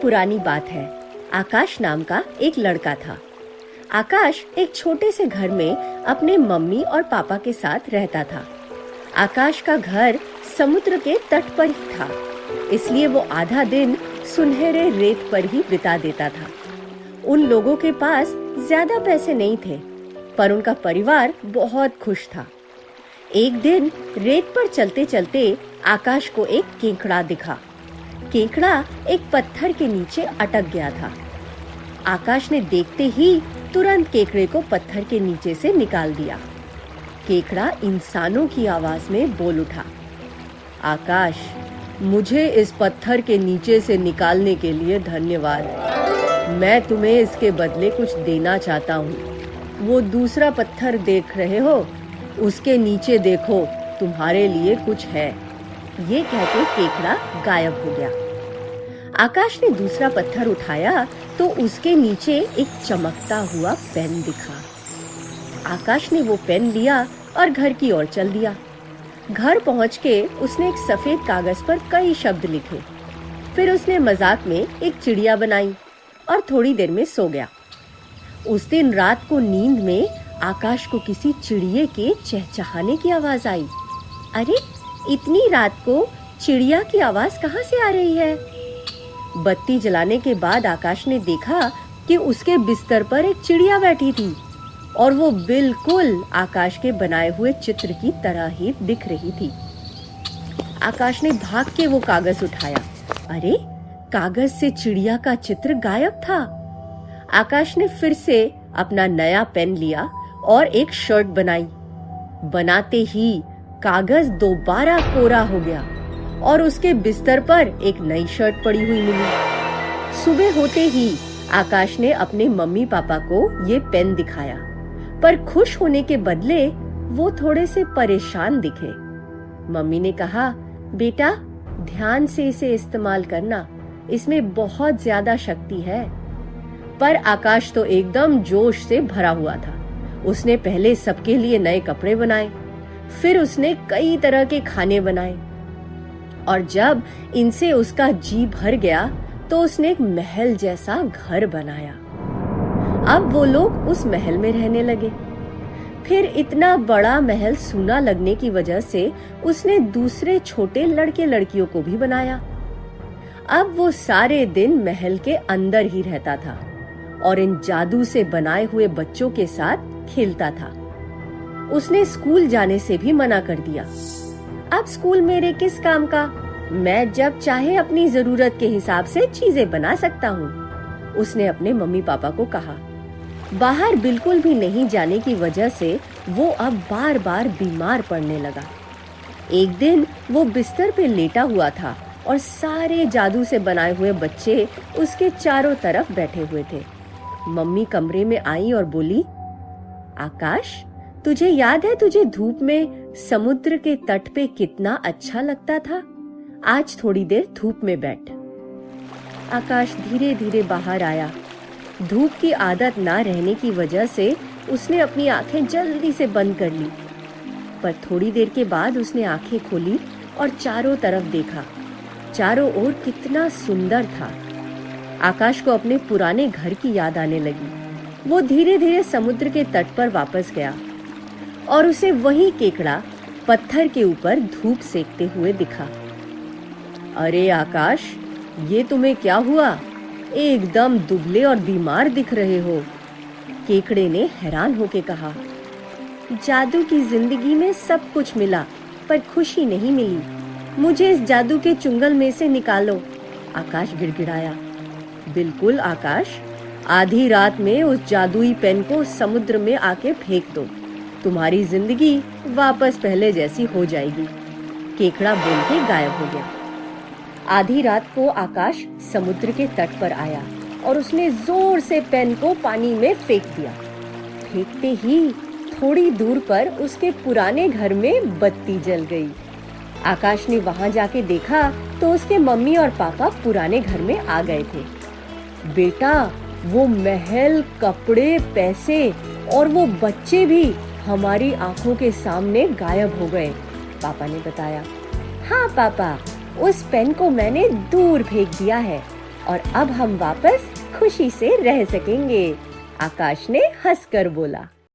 पुरानी बात है। आकाश नाम का एक लड़का था। आकाश एक छोटे से घर में अपने मम्मी और पापा के साथ रहता था। आकाश का घर समुद्र के तट पर ही था, इसलिए वो आधा दिन सुनहरे रेत पर ही बिता देता था। उन लोगों के पास ज्यादा पैसे नहीं थे, पर उनका परिवार बहुत खुश था। एक दिन रेत पर चलते चलते आकाश को एक केकड़ा दिखा। केकड़ा एक पत्थर के नीचे अटक गया था। आकाश ने देखते ही तुरंत केकड़े को पत्थर के नीचे से निकाल दिया। केकड़ा इंसानों की आवाज में बोल उठा, आकाश, मुझे इस पत्थर के नीचे से निकालने के लिए धन्यवाद। मैं तुम्हें इसके बदले कुछ देना चाहता हूँ। वो दूसरा पत्थर देख रहे हो, उसके नीचे देखो, तुम्हारे लिए कुछ है। ये कहते केकड़ा गायब हो गया। आकाश ने दूसरा पत्थर उठाया तो उसके नीचे एक चमकता हुआ पेन दिखा। आकाश ने वो पेन लिया और घर की ओर चल दिया। घर पहुंच के उसने एक सफेद कागज पर कई शब्द लिखे। फिर उसने मजाक में एक चिड़िया बनाई और थोड़ी देर में सो गया। उस दिन रात को नींद में आकाश को किसी चिड़िए के चहचहाने की आवाज आई। अरे, इतनी रात को चिड़िया की आवाज कहाँ से आ रही है? बत्ती जलाने के बाद आकाश ने देखा कि उसके बिस्तर पर एक चिड़िया बैठी थी और वो बिल्कुल आकाश के बनाए हुए चित्र की तरह ही दिख रही थी। आकाश ने भाग के वो कागज उठाया। अरे, कागज से चिड़िया का चित्र गायब था। आकाश ने फिर से अपना नया पेन लिया और एक शर्ट बनाई। बनाते ही कागज दोबारा कोरा हो गया और उसके बिस्तर पर एक नई शर्ट पड़ी हुई मिली। सुबह होते ही आकाश ने अपने मम्मी पापा को ये पेन दिखाया, पर खुश होने के बदले वो थोड़े से परेशान दिखे। मम्मी ने कहा, बेटा, ध्यान से इसे इस्तेमाल करना, इसमें बहुत ज्यादा शक्ति है। पर आकाश तो एकदम जोश से भरा हुआ था। उसने पहले सबके लिए नए कपड़े बनाए, फिर उसने कई तरह के खाने बनाए और जब इनसे उसका जी भर गया तो उसने एक महल जैसा घर बनाया। अब वो लोग उस महल में रहने लगे। फिर इतना बड़ा महल सूना लगने की वजह से उसने दूसरे छोटे लड़के लड़कियों को भी बनाया। अब वो सारे दिन महल के अंदर ही रहता था और इन जादू से बनाए हुए बच्चों के साथ खेलता था। उसने स्कूल जाने से भी मना कर दिया। अब स्कूल मेरे किस काम का? मैं जब चाहे अपनी जरूरत के हिसाब से चीजें बना सकता हूँ, उसने अपने मम्मी पापा को कहा। बाहर बिल्कुल भी नहीं जाने की वजह से वो अब बार बार बीमार पड़ने लगा। एक दिन वो बिस्तर पे लेटा हुआ था और सारे जादू से बनाए हुए बच्चे उसके चारों तरफ बैठे हुए थे। मम्मी कमरे में आई और बोली, आकाश, तुझे याद है तुझे धूप में समुद्र के तट पे कितना अच्छा लगता था? आज थोड़ी देर धूप में बैठ। आकाश धीरे धीरे बाहर आया। धूप की आदत ना रहने की वजह से उसने अपनी आंखें जल्दी से बंद कर ली, पर थोड़ी देर के बाद उसने आंखें खोली और चारों तरफ देखा। चारों ओर कितना सुंदर था। आकाश को अपने पुराने घर की याद आने लगी। वो धीरे धीरे समुद्र के तट पर वापस गया और उसे वही केकड़ा पत्थर के ऊपर धूप सेकते हुए दिखा। अरे आकाश, ये तुम्हें क्या हुआ? एकदम दुबले और बीमार दिख रहे हो। केकड़े ने हैरान होकर कहा, जादू की जिंदगी में सब कुछ मिला, पर खुशी नहीं मिली। मुझे इस जादू के चुंगल में से निकालो। आकाश गिड़गिड़ाया। बिल्कुल आकाश, आधी रात में उस जादुई पेन को समुद्र में आके फेंक दो, तुम्हारी जिंदगी वापस पहले जैसी हो जाएगी। केकड़ा बोल के गायब हो गया। आधी रात को आकाश समुद्र के तट पर आया और उसने जोर से पेन को पानी में फेंक दिया। फेंकते ही थोड़ी दूर पर उसके पुराने घर में बत्ती जल गई। आकाश ने वहां जाके देखा तो उसके मम्मी और पापा पुराने घर में आ गए थे। बेटा, वो महल, कपड़े, पैसे और वो बच्चे भी हमारी आंखों के सामने गायब हो गए, पापा ने बताया। हाँ पापा, उस पेन को मैंने दूर फेंक दिया है और अब हम वापस खुशी से रह सकेंगे। आकाश ने हंसकर बोला।